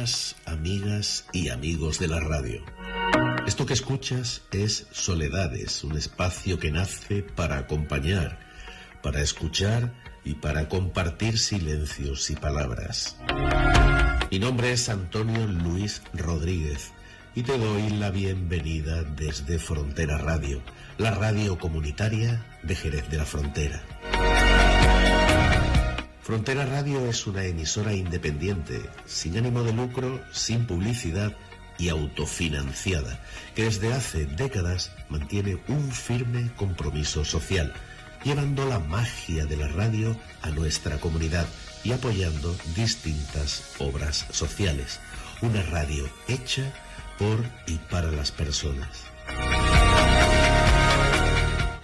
Amigas, amigas y amigos de la radio. Esto que escuchas es Soledades, un espacio que nace para acompañar, para escuchar y para compartir silencios y palabras. Mi nombre es Antonio Luis Rodríguez y te doy la bienvenida desde Frontera Radio, la radio comunitaria de Jerez de la Frontera. Frontera Radio es una emisora independiente, sin ánimo de lucro, sin publicidad y autofinanciada, que desde hace décadas mantiene un firme compromiso social, llevando la magia de la radio a nuestra comunidad y apoyando distintas obras sociales. Una radio hecha por y para las personas.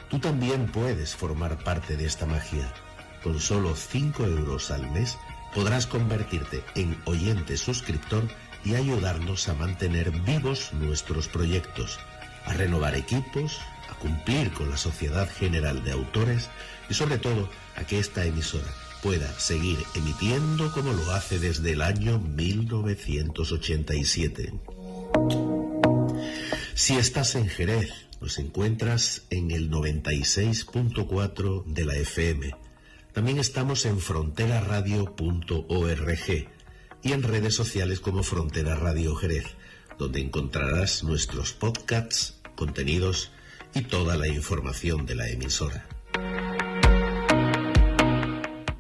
Tú también puedes formar parte de esta magia. Con solo 5 euros al mes podrás convertirte en oyente suscriptor y ayudarnos a mantener vivos nuestros proyectos, a renovar equipos, a cumplir con la Sociedad General de Autores y sobre todo a que esta emisora pueda seguir emitiendo como lo hace desde el año 1987. Si estás en Jerez, nos encuentras en el 96.4 de la FM. También estamos en fronteraradio.org y en redes sociales como Frontera Radio Jerez, donde encontrarás nuestros podcasts, contenidos y toda la información de la emisora.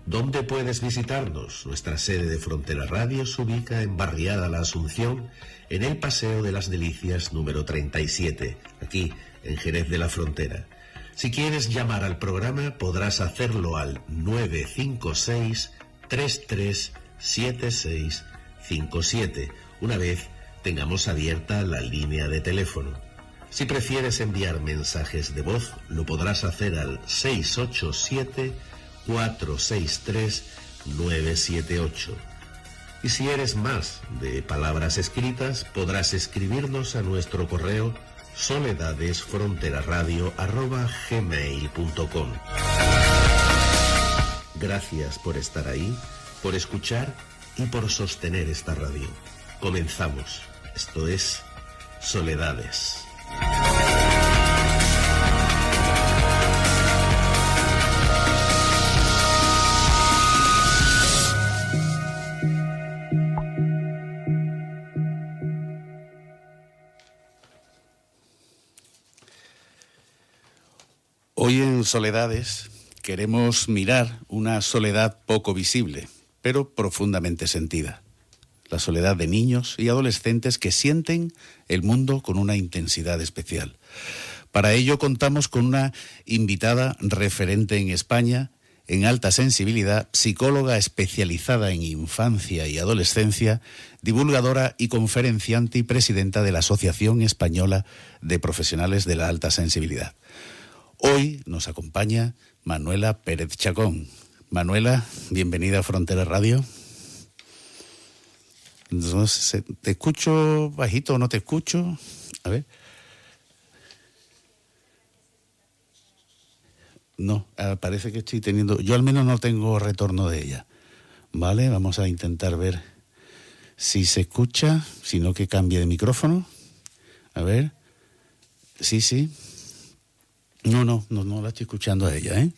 ¿Dónde puedes visitarnos? Nuestra sede de Frontera Radio se ubica en Barriada La Asunción, en el Paseo de las Delicias número 37, aquí en Jerez de la Frontera. Si quieres llamar al programa, podrás hacerlo al 956-337657, una vez tengamos abierta la línea de teléfono. Si prefieres enviar mensajes de voz, lo podrás hacer al 687-463-978. Y si eres más de palabras escritas, podrás escribirnos a nuestro correo soledadesfronteraradio@gmail.com. Gracias por estar ahí, por escuchar y por sostener esta radio. Comenzamos. Esto es Soledades. Hoy en Soledades queremos mirar una soledad poco visible, pero profundamente sentida. La soledad de niños y adolescentes que sienten el mundo con una intensidad especial. Para ello contamos con una invitada referente en España en alta sensibilidad, psicóloga especializada en infancia y adolescencia, divulgadora y conferenciante y presidenta de la Asociación Española de Profesionales de la Alta Sensibilidad. Hoy nos acompaña Manuela Pérez Chacón. Manuela, bienvenida a Frontera Radio. Entonces, ¿te escucho bajito o no te escucho? A ver. No, parece que estoy teniendo... Yo al menos no tengo retorno de ella. Vale, vamos a intentar ver si se escucha, si no que cambie de micrófono. A ver. Sí. No la estoy escuchando a ella, ¿eh?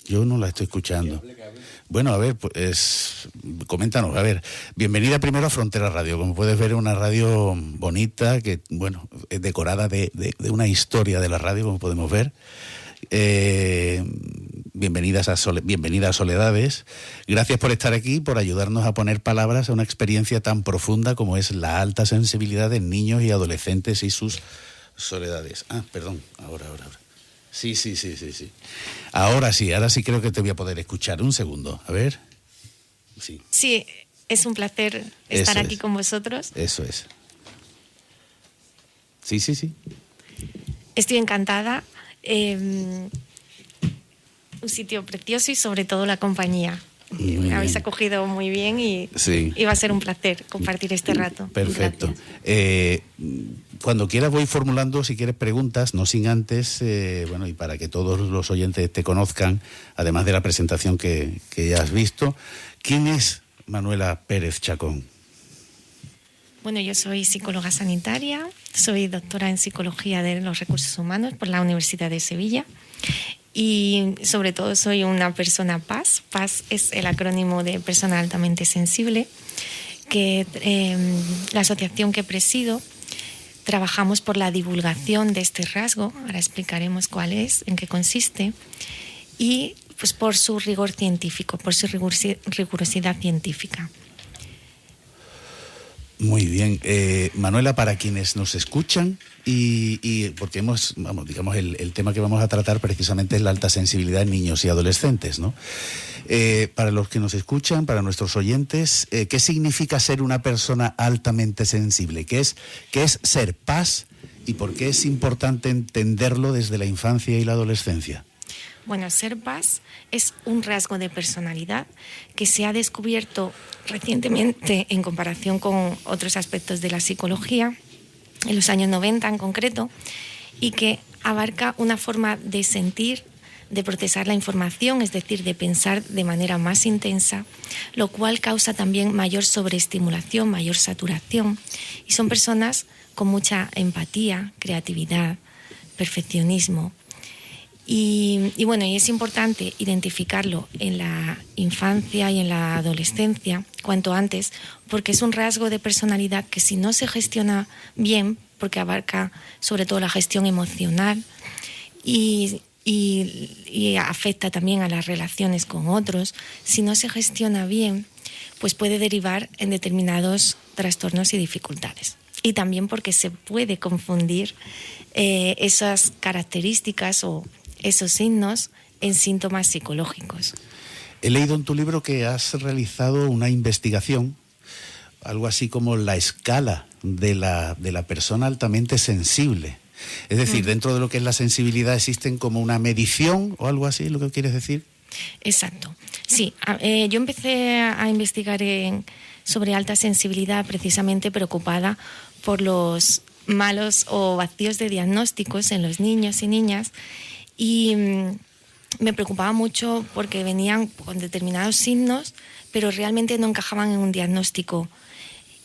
Yo no la estoy escuchando. Bueno, a ver, pues, coméntanos, a ver, bienvenida primero a Frontera Radio. Como puedes ver, es una radio bonita, que, bueno, es decorada de una historia de la radio, como podemos ver. Bienvenida a Soledades. Gracias por estar aquí, por ayudarnos a poner palabras a una experiencia tan profunda como es la alta sensibilidad de niños y adolescentes y sus soledades. Perdón, ahora. Sí. Ahora sí creo que te voy a poder escuchar. Un segundo, a ver. Sí, es un placer estar aquí con vosotros. Eso es. Sí. Estoy encantada. Un sitio precioso y sobre todo la compañía. Me habéis acogido muy bien y va a ser un placer compartir este rato. Perfecto. Cuando quieras voy formulando, si quieres, preguntas, no sin antes, y para que todos los oyentes te conozcan, además de la presentación que ya has visto, ¿quién es Manuela Pérez Chacón? Bueno, yo soy psicóloga sanitaria, soy doctora en Psicología de los Recursos Humanos por la Universidad de Sevilla y sobre todo soy una persona PAS. PAS es el acrónimo de Persona Altamente Sensible, que la asociación que presido trabajamos por la divulgación de este rasgo, ahora explicaremos cuál es, en qué consiste, y pues por su rigor científico, por su rigurosidad científica. Muy bien. Manuela, para quienes nos escuchan, y porque el tema que vamos a tratar precisamente es la alta sensibilidad en niños y adolescentes, ¿no? Para los que nos escuchan, para nuestros oyentes, ¿qué significa ser una persona altamente sensible? ¿Qué es ser PAS y por qué es importante entenderlo desde la infancia y la adolescencia? Bueno, ser PAS es un rasgo de personalidad que se ha descubierto recientemente en comparación con otros aspectos de la psicología, en los años 90 en concreto, y que abarca una forma de sentir, de procesar la información, es decir, de pensar de manera más intensa, lo cual causa también mayor sobreestimulación, mayor saturación, y son personas con mucha empatía, creatividad, perfeccionismo. Y es importante identificarlo en la infancia y en la adolescencia cuanto antes, porque es un rasgo de personalidad que si no se gestiona bien, porque abarca sobre todo la gestión emocional y afecta también a las relaciones con otros, si no se gestiona bien, pues puede derivar en determinados trastornos y dificultades. Y también porque se puede confundir esas características o esos signos en síntomas psicológicos. He leído en tu libro que has realizado una investigación, algo así como la escala de la persona altamente sensible. Es decir, dentro de lo que es la sensibilidad existen como una medición o algo así, ¿lo que quieres decir? Exacto. Sí, yo empecé a investigar sobre alta sensibilidad precisamente preocupada por los malos o vacíos de diagnósticos en los niños y niñas. Y me preocupaba mucho porque venían con determinados signos, pero realmente no encajaban en un diagnóstico.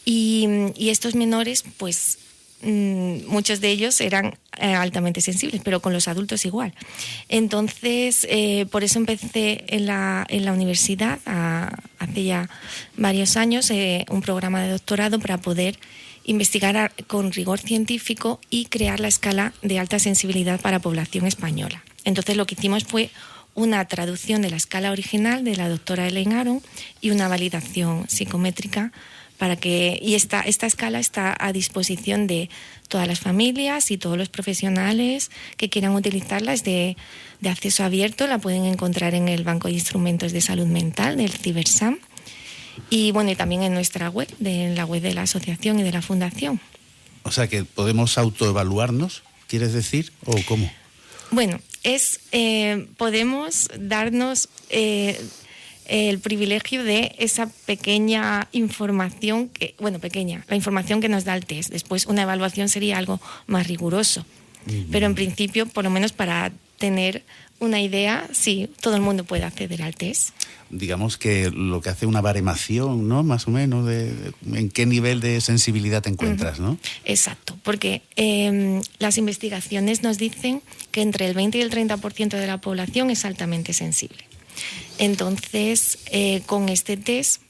Y estos menores, pues muchos de ellos eran altamente sensibles, pero con los adultos igual. Entonces, por eso empecé en la universidad, hace ya varios años, un programa de doctorado para poder investigar con rigor científico y crear la escala de alta sensibilidad para población española. Entonces lo que hicimos fue una traducción de la escala original de la doctora Elaine Aron y una validación psicométrica y esta escala está a disposición de todas las familias y todos los profesionales que quieran utilizarla. Es de acceso abierto, la pueden encontrar en el Banco de Instrumentos de Salud Mental del Cibersam. Y también en nuestra web, en la web de la asociación y de la fundación. O sea que podemos autoevaluarnos, ¿quieres decir? ¿O cómo? Bueno, podemos darnos el privilegio de esa pequeña información la información que nos da el test. Después una evaluación sería algo más riguroso. Pero en principio, por lo menos para tener una idea, sí, todo el mundo puede acceder al test. Digamos que lo que hace una baremación, ¿no? Más o menos, de en qué nivel de sensibilidad te encuentras, ¿no? Exacto, porque las investigaciones nos dicen que entre el 20 y el 30% de la población es altamente sensible. Entonces, con este test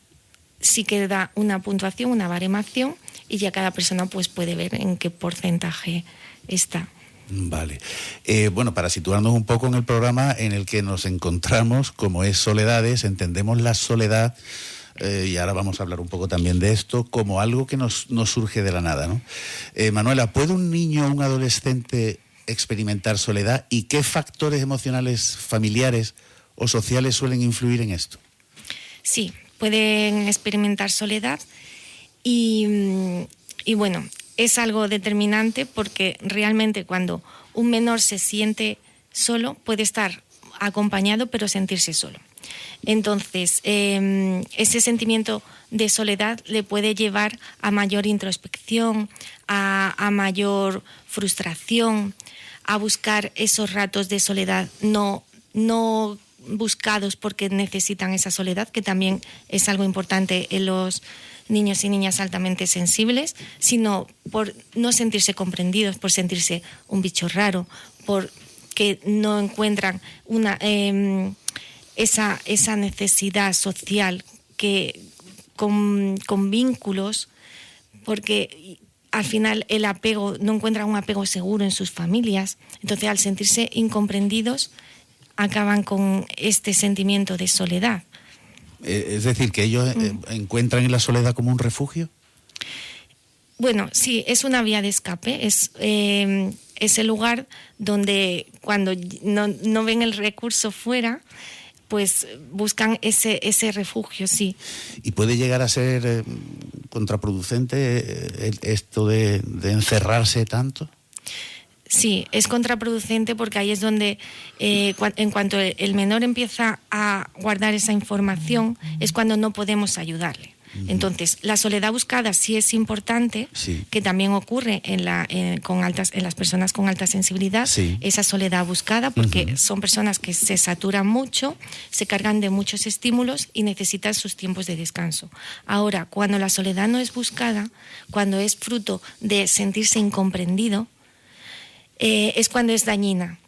sí que da una puntuación, una baremación, y ya cada persona pues puede ver en qué porcentaje está. Vale. Para situarnos un poco en el programa en el que nos encontramos, como es Soledades, entendemos la soledad, y ahora vamos a hablar un poco también de esto, como algo que nos surge de la nada, ¿no? Manuela, ¿puede un niño o un adolescente experimentar soledad y qué factores emocionales, familiares o sociales suelen influir en esto? Sí, pueden experimentar soledad y es algo determinante porque realmente cuando un menor se siente solo puede estar acompañado pero sentirse solo. Entonces, ese sentimiento de soledad le puede llevar a mayor introspección, a mayor frustración, a buscar esos ratos de soledad no buscados porque necesitan esa soledad, que también es algo importante en los niños y niñas altamente sensibles, sino por no sentirse comprendidos, por sentirse un bicho raro, por que no encuentran esa necesidad social que con vínculos, porque al final el apego, no encuentran un apego seguro en sus familias. Entonces, al sentirse incomprendidos, acaban con este sentimiento de soledad. Es decir, que ellos encuentran en la soledad como un refugio. Bueno, sí, es una vía de escape, es el lugar donde cuando no ven el recurso fuera, pues buscan ese refugio, sí. ¿Y puede llegar a ser contraproducente esto de encerrarse tanto? Sí, es contraproducente porque ahí es donde, en cuanto el menor empieza a guardar esa información, es cuando no podemos ayudarle. Entonces, la soledad buscada sí es importante, sí, que también ocurre en las personas con alta sensibilidad, sí, esa soledad buscada, porque son personas que se saturan mucho, se cargan de muchos estímulos y necesitan sus tiempos de descanso. Ahora, cuando la soledad no es buscada, cuando es fruto de sentirse incomprendido, es cuando es dañina.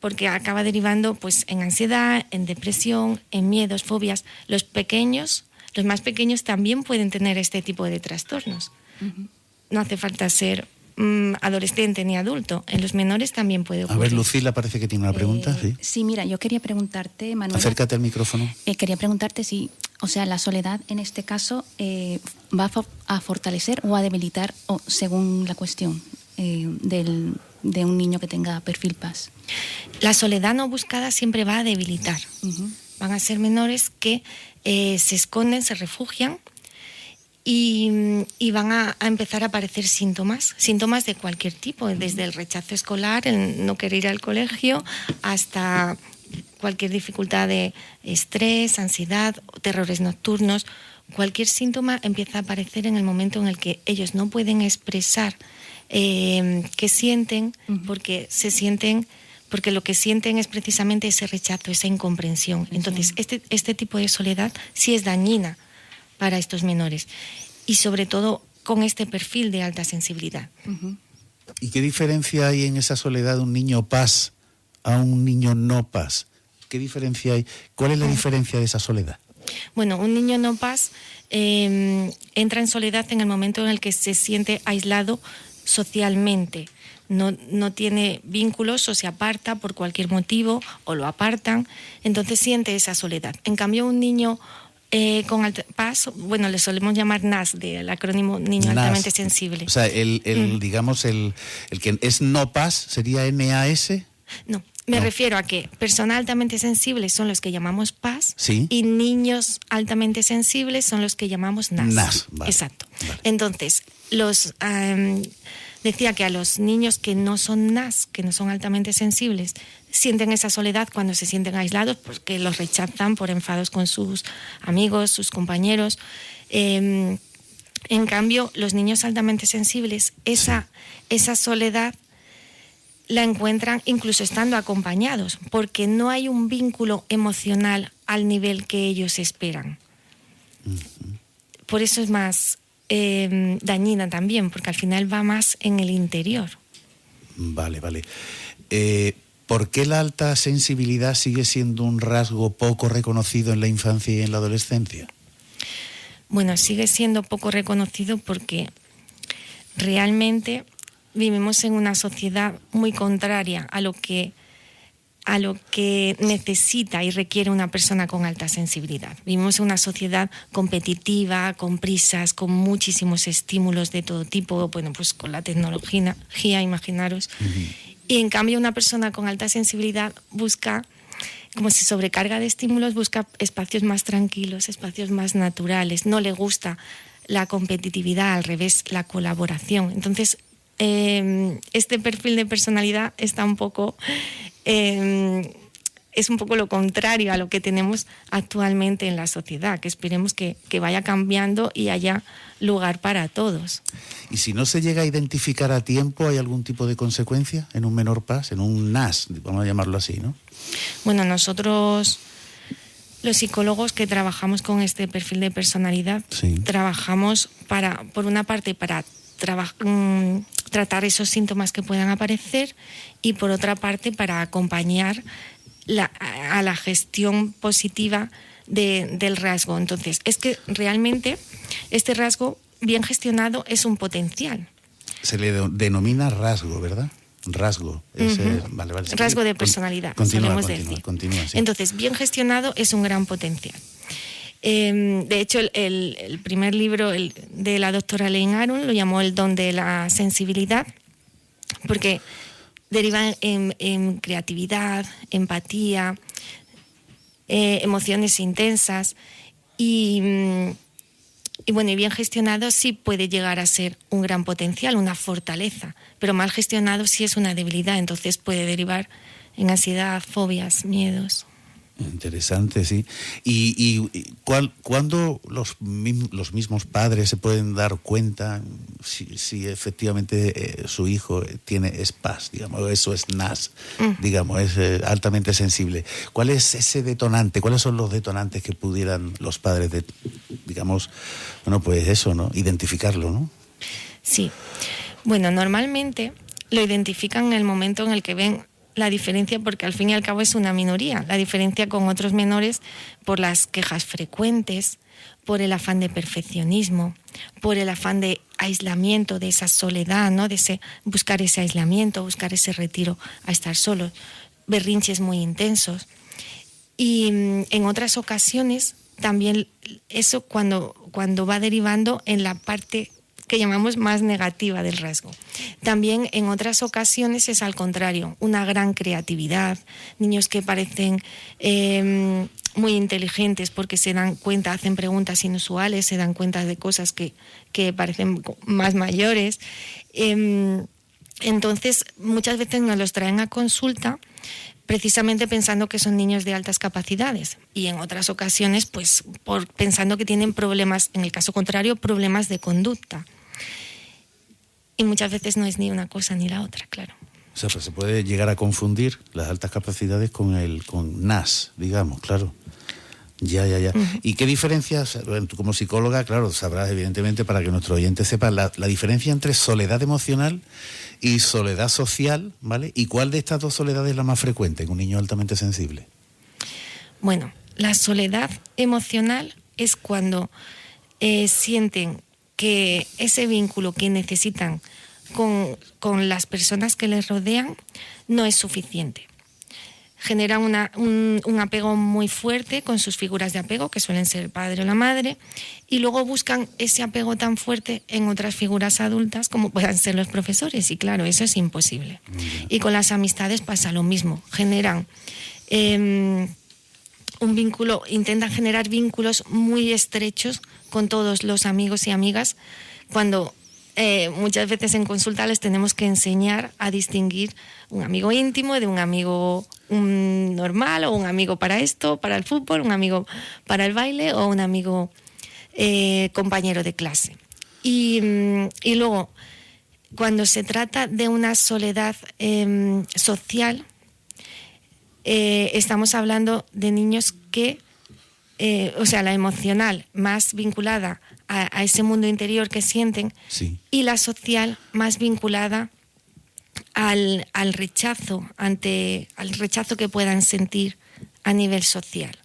Porque acaba derivando pues en ansiedad, en depresión, en miedos, fobias. Los más pequeños también pueden tener este tipo de trastornos. No hace falta ser adolescente ni adulto. En los menores también puede ocurrir. A ver, Lucila parece que tiene una pregunta. Sí, mira, yo quería preguntarte, Manuela. Acércate al micrófono. Quería preguntarte si, la soledad en este caso va a fortalecer o a debilitar, según la cuestión de un niño que tenga perfil PAS. La soledad no buscada siempre va a debilitar. Van a ser menores que se esconden, se refugian y van a empezar a aparecer síntomas de cualquier tipo, desde el rechazo escolar, el no querer ir al colegio, hasta cualquier dificultad de estrés, ansiedad, terrores nocturnos. Cualquier síntoma empieza a aparecer en el momento en el que ellos no pueden expresar qué sienten, porque lo que sienten es precisamente ese rechazo, esa incomprensión. Entonces, este tipo de soledad sí es dañina para estos menores, y sobre todo con este perfil de alta sensibilidad. ¿Y qué diferencia hay en esa soledad de un niño PAS a un niño no PAS? ¿Qué diferencia hay? ¿Cuál es la diferencia de esa soledad? Bueno, un niño no PAS entra en soledad en el momento en el que se siente aislado socialmente. No tiene vínculos o se aparta por cualquier motivo o lo apartan, entonces siente esa soledad. En cambio, un niño con alta PAS, le solemos llamar NAS, del acrónimo Niño Altamente Sensible. O sea, digamos, el que es no PAS sería NAS. No, me refiero a que personas altamente sensibles son los que llamamos PAS, ¿sí? Y niños altamente sensibles son los que llamamos NAS. NAS, vale. Exacto. Vale. Entonces, decía que a los niños que no son NAS, que no son altamente sensibles, sienten esa soledad cuando se sienten aislados, porque los rechazan por enfados con sus amigos, sus compañeros. En cambio, los niños altamente sensibles, esa soledad la encuentran incluso estando acompañados, porque no hay un vínculo emocional al nivel que ellos esperan. Por eso es más dañina también, porque al final va más en el interior. Vale. ¿Por qué la alta sensibilidad sigue siendo un rasgo poco reconocido en la infancia y en la adolescencia? Bueno, sigue siendo poco reconocido porque realmente vivimos en una sociedad muy contraria a lo que necesita y requiere una persona con alta sensibilidad. Vivimos en una sociedad competitiva, con prisas, con muchísimos estímulos de todo tipo, pues con la tecnología, imaginaros. Y en cambio una persona con alta sensibilidad busca, como se sobrecarga de estímulos, busca espacios más tranquilos, espacios más naturales. No le gusta la competitividad, al revés, la colaboración. Entonces, este perfil de personalidad está un poco es un poco lo contrario a lo que tenemos actualmente en la sociedad, que esperemos que vaya cambiando y haya lugar para todos. ¿Y si no se llega a identificar a tiempo, hay algún tipo de consecuencia en un menor PAS, en un NAS, vamos a llamarlo así, ¿no? Bueno, nosotros, los psicólogos que trabajamos con este perfil de personalidad, sí, trabajamos por una parte, para tratar esos síntomas que puedan aparecer, y por otra parte, para acompañar a la gestión positiva del rasgo. Entonces, es que realmente este rasgo bien gestionado es un potencial. Se le denomina rasgo, ¿verdad? Rasgo. Vale. Rasgo de personalidad, solemos decir. Sí. Entonces, bien gestionado es un gran potencial. De hecho, el primer libro de la doctora Elaine Aron lo llamó El don de la sensibilidad, porque deriva en creatividad, empatía, emociones intensas, y bueno, y bien gestionado sí puede llegar a ser un gran potencial, una fortaleza, pero mal gestionado sí es una debilidad, entonces puede derivar en ansiedad, fobias, miedos. Interesante, sí. ¿Y cuándo los mismos padres se pueden dar cuenta si efectivamente su hijo es PAS, digamos, eso es NAS, digamos, es altamente sensible? ¿Cuál es ese detonante? ¿Cuáles son los detonantes que pudieran los padres, digamos, bueno, pues eso, ¿no? Identificarlo, ¿no? Sí. Bueno, normalmente lo identifican en el momento en el que ven la diferencia, porque al fin y al cabo es una minoría, la diferencia con otros menores por las quejas frecuentes, por el afán de perfeccionismo, por el afán de aislamiento, de esa soledad, ¿no? De buscar ese aislamiento, buscar ese retiro a estar solos, berrinches muy intensos. Y en otras ocasiones también eso cuando va derivando en la parte que llamamos más negativa del rasgo. También en otras ocasiones es al contrario, una gran creatividad, niños que parecen muy inteligentes porque se dan cuenta, hacen preguntas inusuales, se dan cuenta de cosas que parecen más mayores. Entonces, muchas veces nos los traen a consulta precisamente pensando que son niños de altas capacidades, y en otras ocasiones pues pensando que tienen problemas, en el caso contrario, problemas de conducta. Y muchas veces no es ni una cosa ni la otra, claro. O sea, pues se puede llegar a confundir las altas capacidades con NAS, digamos, claro. Ya. Uh-huh. ¿Y qué diferencias, tú como psicóloga, claro, sabrás evidentemente, para que nuestro oyente sepa, la diferencia entre soledad emocional y soledad social, ¿vale? ¿Y cuál de estas dos soledades es la más frecuente en un niño altamente sensible? Bueno, la soledad emocional es cuando sienten que ese vínculo que necesitan con las personas que les rodean no es suficiente. Generan un apego muy fuerte con sus figuras de apego, que suelen ser el padre o la madre, y luego buscan ese apego tan fuerte en otras figuras adultas como puedan ser los profesores, y claro, eso es imposible. Y con las amistades pasa lo mismo, generan un vínculo, intentan generar vínculos muy estrechos con todos los amigos y amigas, cuando muchas veces en consulta les tenemos que enseñar a distinguir un amigo íntimo de un amigo normal, o un amigo para esto, para el fútbol, un amigo para el baile, o un amigo compañero de clase. Y luego, cuando se trata de una soledad social, estamos hablando de niños que, o sea, la emocional más vinculada a ese mundo interior que sienten, sí, y la social más vinculada al rechazo, al rechazo que puedan sentir a nivel social.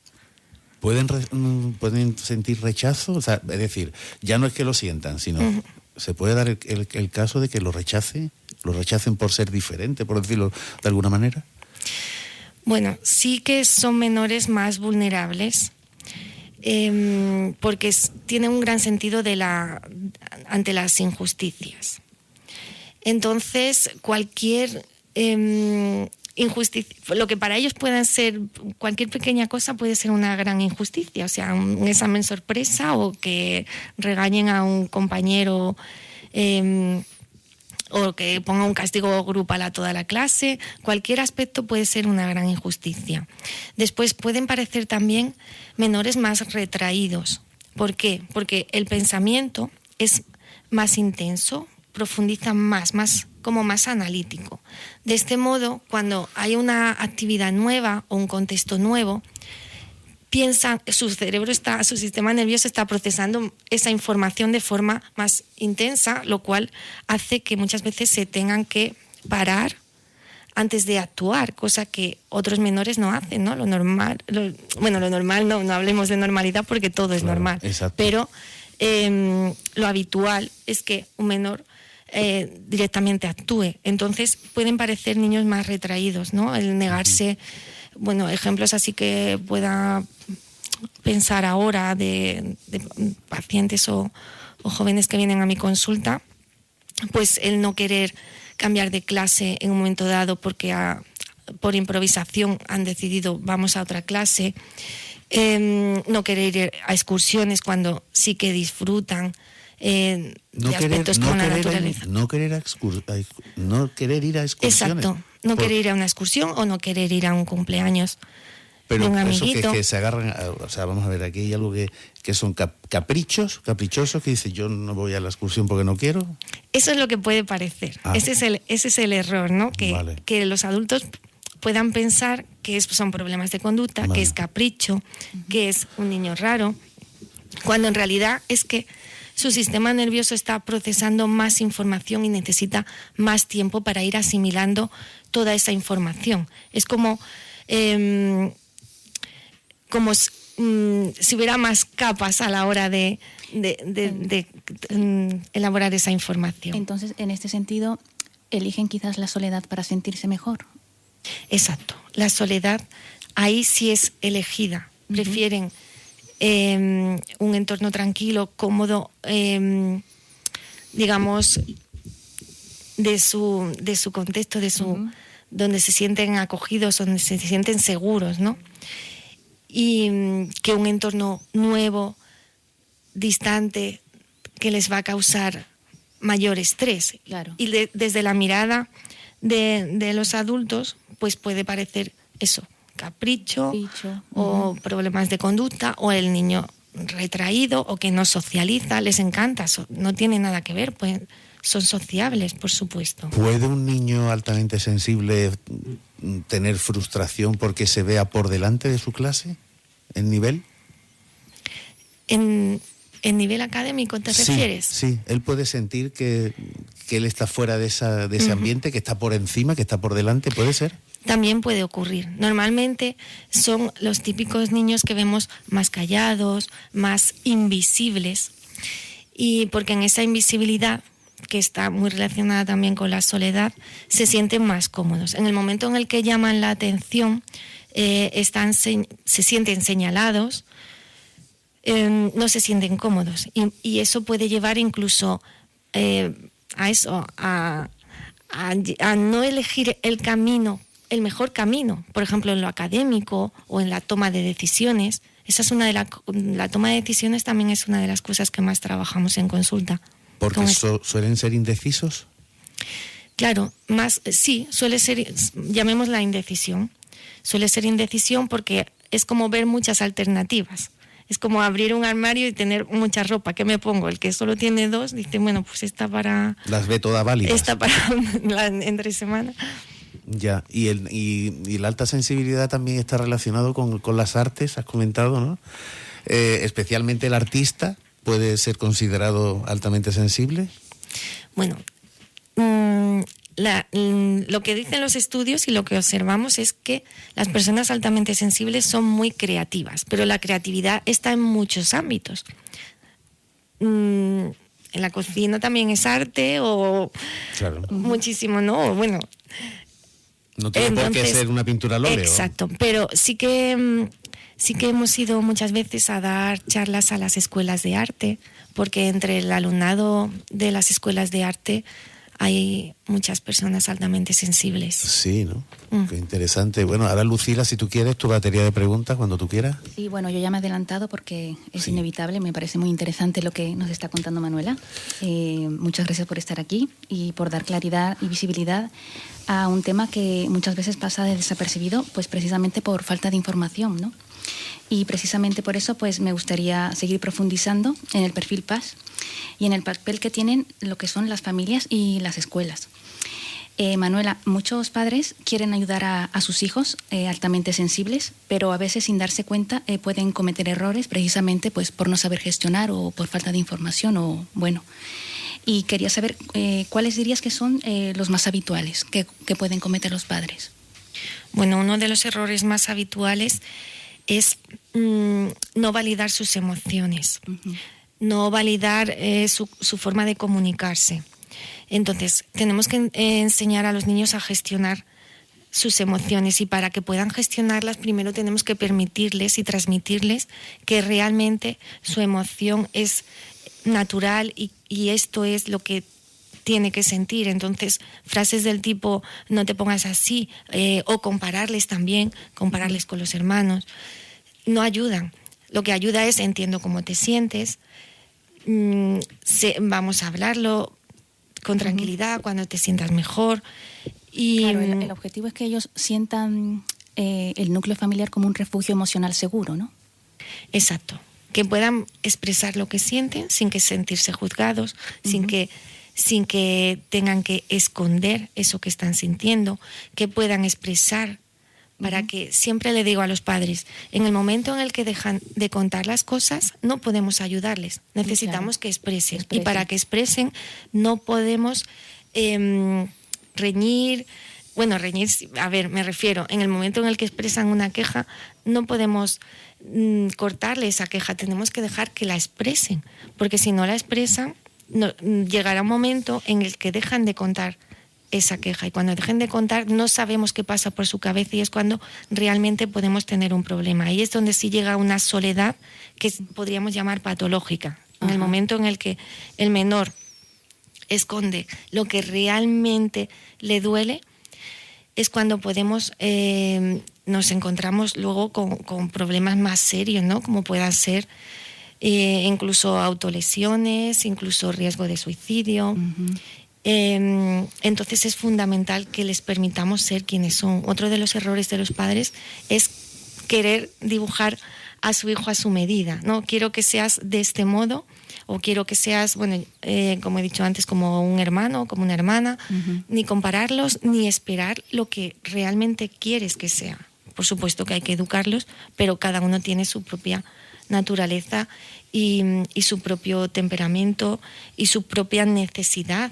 ¿Pueden sentir rechazo? O sea, es decir, ya no es que lo sientan, sino se puede dar el caso de que lo rechacen por ser diferente, por decirlo de alguna manera. Bueno, sí que son menores más vulnerables, porque tienen un gran sentido ante las injusticias. Entonces, cualquier injusticia, lo que para ellos pueda ser cualquier pequeña cosa, puede ser una gran injusticia. O sea, un examen sorpresa, o que regañen a un compañero o que ponga un castigo grupal a toda la clase. Cualquier aspecto puede ser una gran injusticia. Después pueden parecer también menores más retraídos. ¿Por qué? Porque el pensamiento es más intenso, profundiza más analítico. De este modo, cuando hay una actividad nueva o un contexto nuevo, su sistema nervioso está procesando esa información de forma más intensa, lo cual hace que muchas veces se tengan que parar antes de actuar, cosa que otros menores no hacen, ¿no? Lo normal no hablemos de normalidad porque todo es normal, exacto. Pero lo habitual es que un menor directamente actúe. Entonces pueden parecer niños más retraídos, ¿no? El negarse, ejemplos así que pueda pensar ahora de pacientes o jóvenes que vienen a mi consulta, pues el no querer cambiar de clase en un momento dado porque por improvisación han decidido vamos a otra clase, no querer ir a excursiones cuando sí que disfrutan de aspectos como la naturaleza. No querer ir a excursiones. Exacto, no querer ir a una excursión o no querer ir a un cumpleaños. Pero un eso amiguito. que se agarran, vamos a ver, aquí hay algo que son caprichosos, que dicen yo no voy a la excursión porque no quiero. Eso es lo que puede parecer. Ese es el error, ¿no? Que los adultos puedan pensar que son problemas de conducta, que es capricho, que es un niño raro, cuando en realidad es que su sistema nervioso está procesando más información y necesita más tiempo para ir asimilando toda esa información. Es como si hubiera más capas a la hora de elaborar esa información. Entonces, en este sentido, eligen quizás la soledad para sentirse mejor. Exacto. La soledad ahí sí es elegida. Prefieren un entorno tranquilo, cómodo, digamos, de su contexto, donde se sienten acogidos, donde se sienten seguros, ¿no? Y que un entorno nuevo, distante, que les va a causar mayor estrés. Claro. Y desde la mirada de los adultos, pues puede parecer eso, capricho. O problemas de conducta, o el niño retraído o que no socializa, les encanta, no tiene nada que ver, pues son sociables, por supuesto. ¿Puede un niño altamente sensible tener frustración porque se vea por delante de su clase, en nivel? ¿En nivel académico te refieres? Sí, él puede sentir que él está fuera de ese ambiente, que está por encima, que está por delante, ¿puede ser? También puede ocurrir. Normalmente son los típicos niños que vemos más callados, más invisibles, y porque en esa invisibilidad, que está muy relacionada también con la soledad, se sienten más cómodos. En el momento en el que llaman la atención, se sienten señalados, no se sienten cómodos, y eso puede llevar incluso a no elegir el mejor camino, por ejemplo en lo académico o en la toma de decisiones. Esa es la toma de decisiones también es una de las cosas que más trabajamos en consulta. ¿Porque suelen ser indecisos? Claro, suele ser, llamémosla indecisión. Suele ser indecisión porque es como ver muchas alternativas. Es como abrir un armario y tener mucha ropa. ¿Qué me pongo? El que solo tiene 2 dice, bueno, pues esta para... Las ve todas válidas. Esta para entre semana. Ya, y la alta sensibilidad también está relacionado con las artes, has comentado, ¿no? Especialmente el artista puede ser considerado altamente sensible. Bueno, lo que dicen los estudios y lo que observamos es que las personas altamente sensibles son muy creativas, pero la creatividad está en muchos ámbitos. En la cocina también es arte, o claro, muchísimo, ¿no? Bueno, no tiene por qué ser una pintura al óleo. Exacto, pero sí que hemos ido muchas veces a dar charlas a las escuelas de arte, porque entre el alumnado de las escuelas de arte hay muchas personas altamente sensibles. Sí, ¿no? Qué interesante. Bueno, ahora Lucila, si tú quieres, tu batería de preguntas cuando tú quieras. Sí, bueno, yo ya me he adelantado porque es inevitable, me parece muy interesante lo que nos está contando Manuela. Muchas gracias por estar aquí y por dar claridad y visibilidad a un tema que muchas veces pasa desapercibido, pues precisamente por falta de información, ¿no? Y precisamente por eso pues me gustaría seguir profundizando en el perfil PAS y en el papel que tienen lo que son las familias y las escuelas. Manuela, muchos padres quieren ayudar a sus hijos altamente sensibles, pero a veces sin darse cuenta pueden cometer errores precisamente pues por no saber gestionar o por falta de información o bueno. Y quería saber cuáles dirías que son los más habituales que pueden cometer los padres. Bueno, uno de los errores más habituales es no validar sus emociones, no validar su forma de comunicarse. Entonces, tenemos que enseñar a los niños a gestionar sus emociones, y para que puedan gestionarlas, primero tenemos que permitirles y transmitirles que realmente su emoción es natural y esto es lo que tiene que sentir. Entonces, frases del tipo no te pongas así o compararles con los hermanos, no ayudan. Lo que ayuda es entiendo cómo te sientes, vamos a hablarlo con tranquilidad cuando te sientas mejor. Y claro, el objetivo es que ellos sientan el núcleo familiar como un refugio emocional seguro, ¿no? Exacto, que puedan expresar lo que sienten sin que sentirse juzgados, sin que tengan que esconder eso que están sintiendo, que puedan expresar, para que siempre le digo a los padres, en el momento en el que dejan de contar las cosas, no podemos ayudarles, necesitamos que expresen. Y para que expresen no podemos reñir, a ver, me refiero, en el momento en el que expresan una queja, no podemos cortarle esa queja, tenemos que dejar que la expresen, porque si no la expresan, llegará un momento en el que dejan de contar esa queja, y cuando dejen de contar no sabemos qué pasa por su cabeza y es cuando realmente podemos tener un problema. Ahí es donde sí llega una soledad que podríamos llamar patológica. En el momento en el que el menor esconde lo que realmente le duele, es cuando nos encontramos luego con problemas más serios, ¿no? Como puedan ser incluso autolesiones, incluso riesgo de suicidio. Entonces es fundamental que les permitamos ser quienes son. Otro de los errores de los padres es querer dibujar a su hijo a su medida, ¿no? Quiero que seas de este modo, o quiero que seas, como he dicho antes, como un hermano o como una hermana, ni compararlos, ni esperar lo que realmente quieres que sea. Por supuesto que hay que educarlos, pero cada uno tiene su propia naturaleza y su propio temperamento y su propia necesidad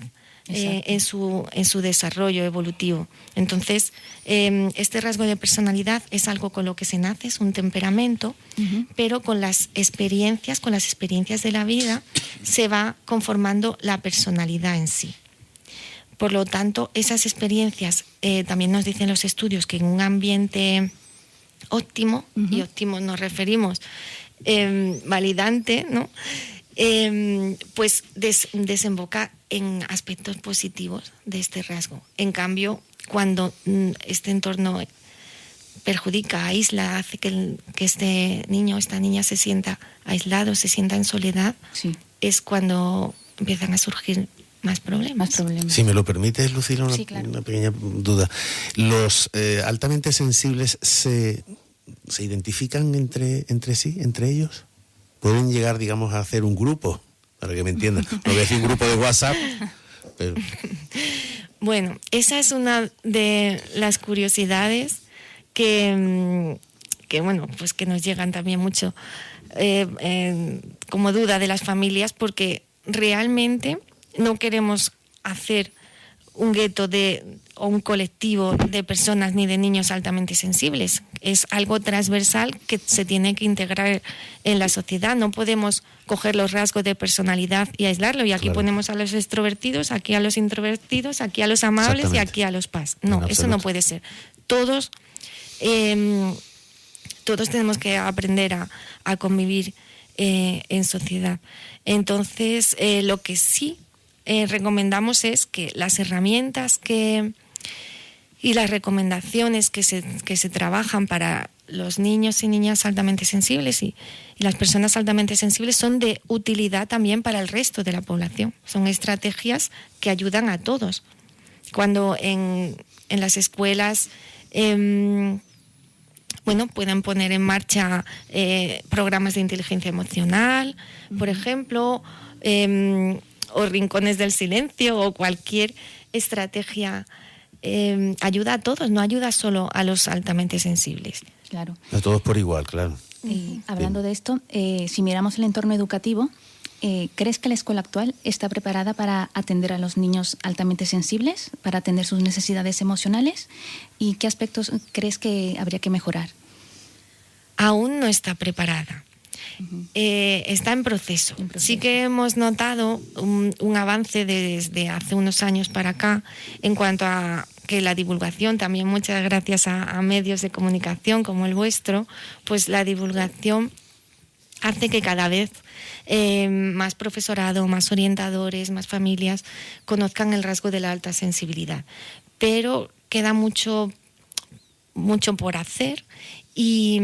en su desarrollo evolutivo. Entonces, este rasgo de personalidad es algo con lo que se nace, es un temperamento, pero con las experiencias de la vida se va conformando la personalidad en sí. Por lo tanto, esas experiencias, también nos dicen los estudios que en un ambiente óptimo, y óptimo nos referimos validante, ¿no? Pues desemboca en aspectos positivos de este rasgo. En cambio, cuando este entorno perjudica, aísla, hace que este niño o esta niña se sienta aislado, se sienta en soledad, es cuando empiezan a surgir más problemas. Si me lo permites, Lucila, claro. Una pequeña duda. ¿Los altamente sensibles se identifican entre sí, entre ellos? ¿Pueden llegar, digamos, a hacer un grupo? Para que me entiendan. No voy a decir un grupo de WhatsApp, pero... Bueno, esa es una de las curiosidades que nos llegan también mucho como duda de las familias, porque realmente no queremos hacer un gueto o un colectivo de personas ni de niños altamente sensibles. Es algo transversal que se tiene que integrar en la sociedad. No podemos coger los rasgos de personalidad y aislarlo. Y aquí ponemos a los extrovertidos, aquí a los introvertidos, aquí a los amables y aquí a los paz. No, eso no puede ser. Todos tenemos que aprender a convivir en sociedad. Entonces, lo que sí recomendamos es que las herramientas y las recomendaciones que se trabajan para los niños y niñas altamente sensibles y las personas altamente sensibles son de utilidad también para el resto de la población. Son estrategias que ayudan a todos. Cuando en las escuelas pueden poner en marcha programas de inteligencia emocional, por ejemplo, o rincones del silencio o cualquier estrategia ayuda a todos, no ayuda solo a los altamente sensibles. Claro. A todos por igual, claro. Hablando de esto, si miramos el entorno educativo, ¿crees que la escuela actual está preparada para atender a los niños altamente sensibles, para atender sus necesidades emocionales? ¿Y qué aspectos crees que habría que mejorar? Aún no está preparada. Está en proceso. Sí que hemos notado un avance desde hace unos años para acá en cuanto a que la divulgación, también muchas gracias a medios de comunicación como el vuestro, pues la divulgación hace que cada vez más profesorado, más orientadores, más familias conozcan el rasgo de la alta sensibilidad. Pero queda mucho por hacer y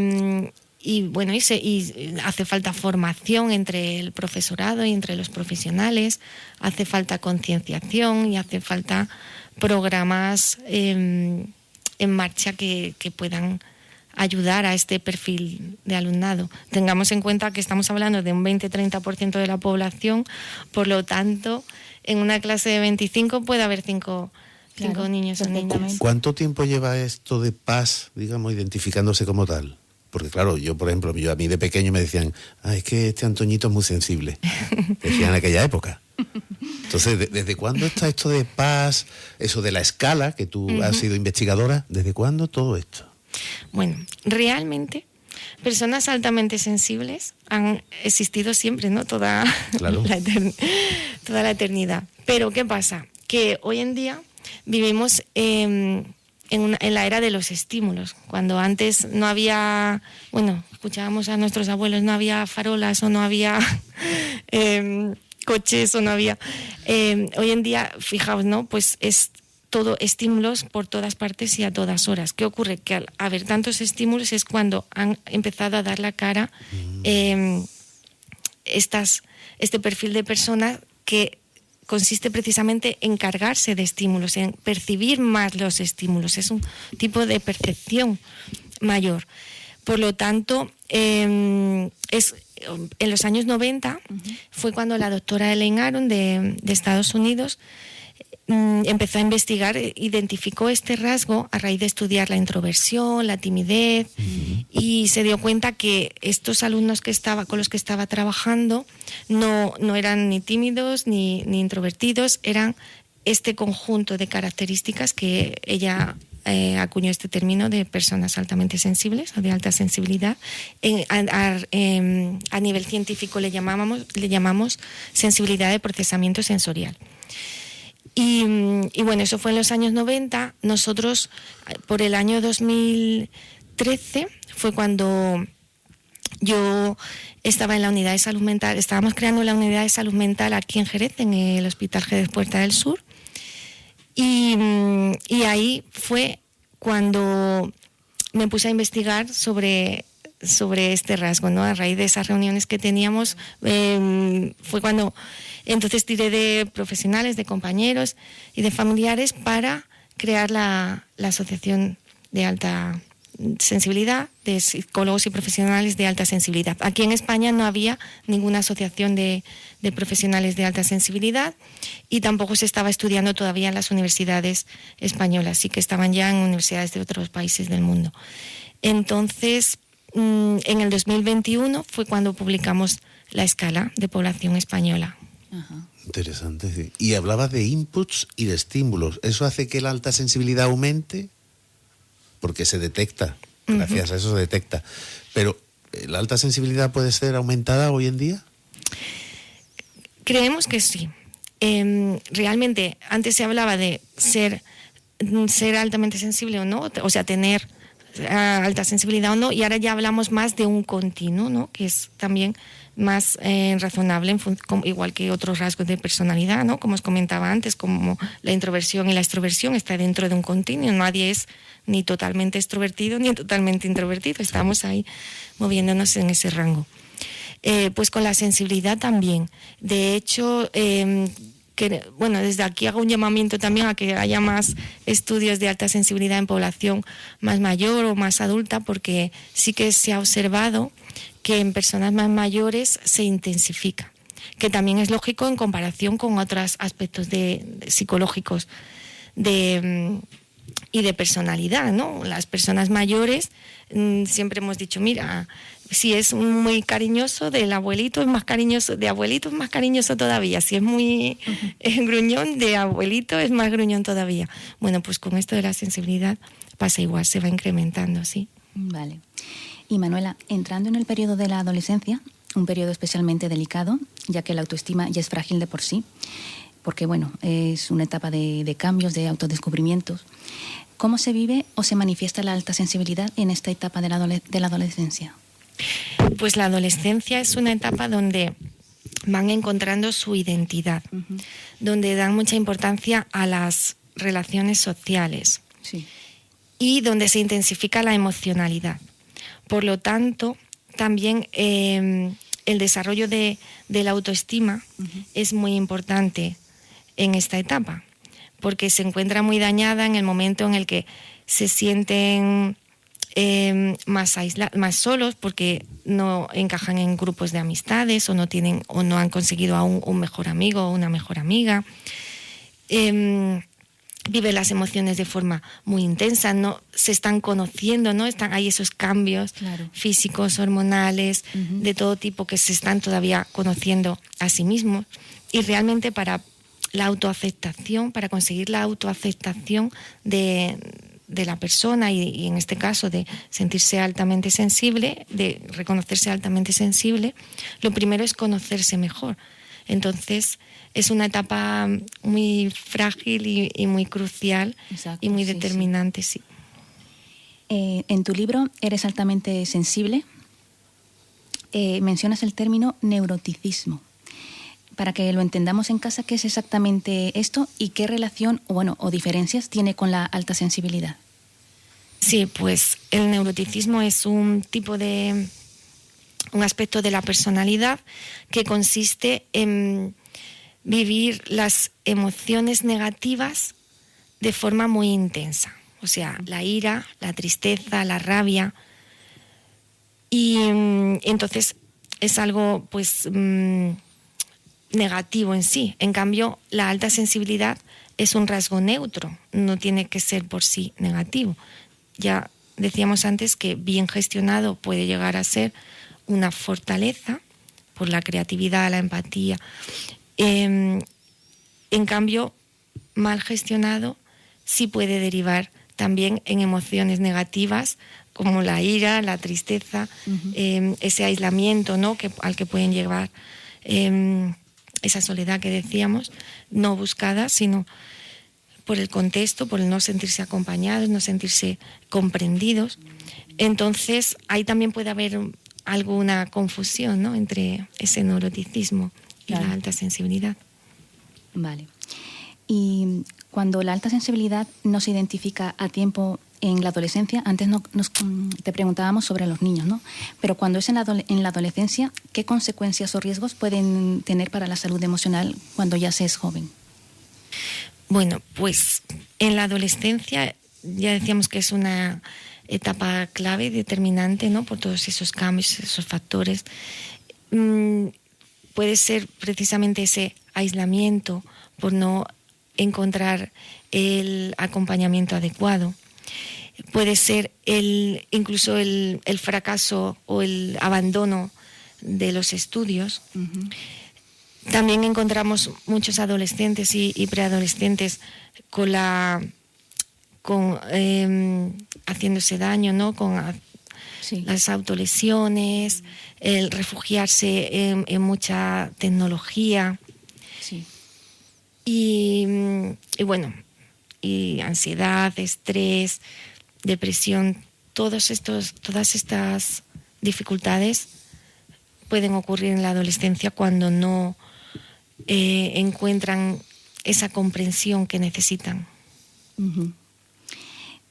hace falta formación entre el profesorado y entre los profesionales, hace falta concienciación y hace falta programas en marcha que puedan ayudar a este perfil de alumnado. Tengamos en cuenta que estamos hablando de un 20-30% de la población, por lo tanto, en una clase de 25 puede haber 5 niños o niñas. ¿Cuánto tiempo lleva esto de PAS, digamos, identificándose como tal? Porque claro, yo por ejemplo, a mí de pequeño me decían, es que este Antoñito es muy sensible. Decían en aquella época. Entonces, ¿desde cuándo está esto de PAS, eso de la escala, que tú has sido investigadora? ¿Desde cuándo todo esto? Bueno, realmente personas altamente sensibles han existido siempre, ¿no? Toda la eternidad. Pero ¿qué pasa? Que hoy en día vivimos en la era de los estímulos. Cuando antes no había, escuchábamos a nuestros abuelos, no había farolas o no había coches o no había... hoy en día, fijaos, ¿no? Pues es todo estímulos por todas partes y a todas horas. ¿Qué ocurre? Que al haber tantos estímulos es cuando han empezado a dar la cara este perfil de persona que consiste precisamente en cargarse de estímulos, en percibir más los estímulos. Es un tipo de percepción mayor. Por lo tanto, en los años 90 fue cuando la doctora Elaine Aron de Estados Unidos empezó a investigar, identificó este rasgo a raíz de estudiar la introversión, la timidez, y se dio cuenta que estos alumnos con los que estaba trabajando no eran ni tímidos ni introvertidos, eran este conjunto de características que ella acuñó este término de personas altamente sensibles o de alta sensibilidad. A nivel científico le llamamos sensibilidad de procesamiento sensorial. Y bueno, eso fue en los años 90. Nosotros, por el año 2013, fue cuando yo estaba en la unidad de salud mental, estábamos creando la unidad de salud mental aquí en Jerez, en el Hospital Jerez Puerta del Sur. Y ahí fue cuando me puse a investigar sobre este rasgo, ¿no? A raíz de esas reuniones que teníamos, fue cuando entonces tiré de profesionales, de compañeros y de familiares para crear la Asociación de Alta Sensibilidad, de psicólogos y profesionales de alta sensibilidad. Aquí en España no había ninguna asociación de profesionales de alta sensibilidad y tampoco se estaba estudiando todavía en las universidades españolas, sí que estaban ya en universidades de otros países del mundo. Entonces, en el 2021 fue cuando publicamos la escala de población española. Ajá. Interesante, sí. Y hablabas de inputs y de estímulos. ¿Eso hace que la alta sensibilidad aumente? Porque se detecta, gracias a eso se detecta. Pero, ¿la alta sensibilidad puede ser aumentada hoy en día? Creemos que sí. Realmente, antes se hablaba de ser altamente sensible o no, o sea, tener alta sensibilidad o no, y ahora ya hablamos más de un continuo, ¿no? Que es también más razonable, igual que otros rasgos de personalidad, ¿no? Como os comentaba antes, como la introversión y la extroversión está dentro de un continuo. Nadie es ni totalmente extrovertido ni totalmente introvertido, estamos ahí moviéndonos en ese rango. Pues con la sensibilidad también. De hecho, desde aquí hago un llamamiento también a que haya más estudios de alta sensibilidad en población más mayor o más adulta, porque sí que se ha observado que en personas más mayores se intensifica, que también es lógico en comparación con otros aspectos psicológicos y de personalidad, ¿no? Las personas mayores, siempre hemos dicho, mira, si es muy cariñoso del abuelito, es más cariñoso, de abuelito es más cariñoso todavía, si es muy gruñón, de abuelito es más gruñón todavía. Bueno, pues con esto de la sensibilidad pasa igual, se va incrementando, sí. Vale. Y Manuela, entrando en el periodo de la adolescencia, un periodo especialmente delicado, ya que la autoestima ya es frágil de por sí, porque bueno, es una etapa de cambios, de autodescubrimientos. ¿Cómo se vive o se manifiesta la alta sensibilidad en esta etapa de la adolescencia? Pues la adolescencia es una etapa donde van encontrando su identidad, donde dan mucha importancia a las relaciones sociales, sí, y donde se intensifica la emocionalidad. Por lo tanto, también el desarrollo de la autoestima es muy importante en esta etapa, porque se encuentra muy dañada en el momento en el que se sienten más solos, porque no encajan en grupos de amistades o no han conseguido aún un mejor amigo o una mejor amiga. Viven las emociones de forma muy intensa, no se están conociendo, ¿no? Hay esos cambios físicos, hormonales, de todo tipo, que se están todavía conociendo a sí mismos, y realmente para la autoaceptación, para conseguir la autoaceptación de la persona y en este caso de sentirse altamente sensible, de reconocerse altamente sensible, lo primero es conocerse mejor. Entonces es una etapa muy frágil y muy crucial. Exacto, y muy determinante, sí. En tu libro Eres altamente sensible, mencionas el término neuroticismo. Para que lo entendamos en casa, ¿qué es exactamente esto y qué relación o diferencias tiene con la alta sensibilidad? Sí, pues el neuroticismo es un aspecto de la personalidad que consiste en vivir las emociones negativas de forma muy intensa. O sea, la ira, la tristeza, la rabia. Y entonces es algo pues negativo en sí. En cambio, la alta sensibilidad es un rasgo neutro, no tiene que ser por sí negativo. Ya decíamos antes que bien gestionado puede llegar a ser una fortaleza por la creatividad, la empatía. En cambio, mal gestionado sí puede derivar también en emociones negativas como la ira, la tristeza, ese aislamiento, ¿no? al que pueden llevar, esa soledad que decíamos, no buscada, sino por el contexto, por el no sentirse acompañados, no sentirse comprendidos. Entonces, ahí también puede haber alguna confusión, ¿no? entre ese neuroticismo y la alta sensibilidad. Vale. Y cuando la alta sensibilidad no se identifica a tiempo en la adolescencia, antes te preguntábamos sobre los niños, ¿no? Pero cuando es en la adolescencia, ¿qué consecuencias o riesgos pueden tener para la salud emocional cuando ya se es joven? Bueno, pues en la adolescencia ya decíamos que es una etapa clave, determinante, ¿no? Por todos esos cambios, esos factores. Puede ser precisamente ese aislamiento por no encontrar el acompañamiento adecuado. Puede ser incluso el fracaso o el abandono de los estudios. También encontramos muchos adolescentes y preadolescentes haciéndose daño, ¿no? Con las autolesiones, el refugiarse en mucha tecnología. Sí. Y bueno, y ansiedad, estrés, depresión, todas estas dificultades pueden ocurrir en la adolescencia cuando no encuentran esa comprensión que necesitan. Uh-huh.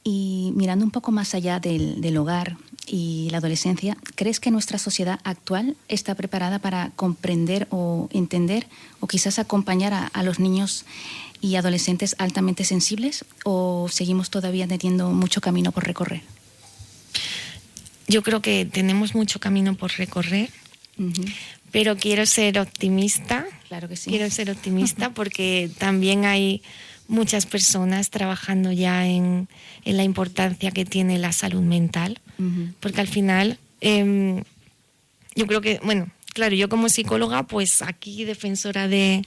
Y mirando un poco más allá del hogar y la adolescencia, ¿crees que nuestra sociedad actual está preparada para comprender o entender o quizás acompañar a los niños y adolescentes altamente sensibles, o seguimos todavía teniendo mucho camino por recorrer? Yo creo que tenemos mucho camino por recorrer, pero quiero ser optimista. Claro que sí. Quiero ser optimista porque también hay muchas personas trabajando ya en la importancia que tiene la salud mental, porque al final yo creo que, bueno, claro, yo como psicóloga, pues aquí defensora de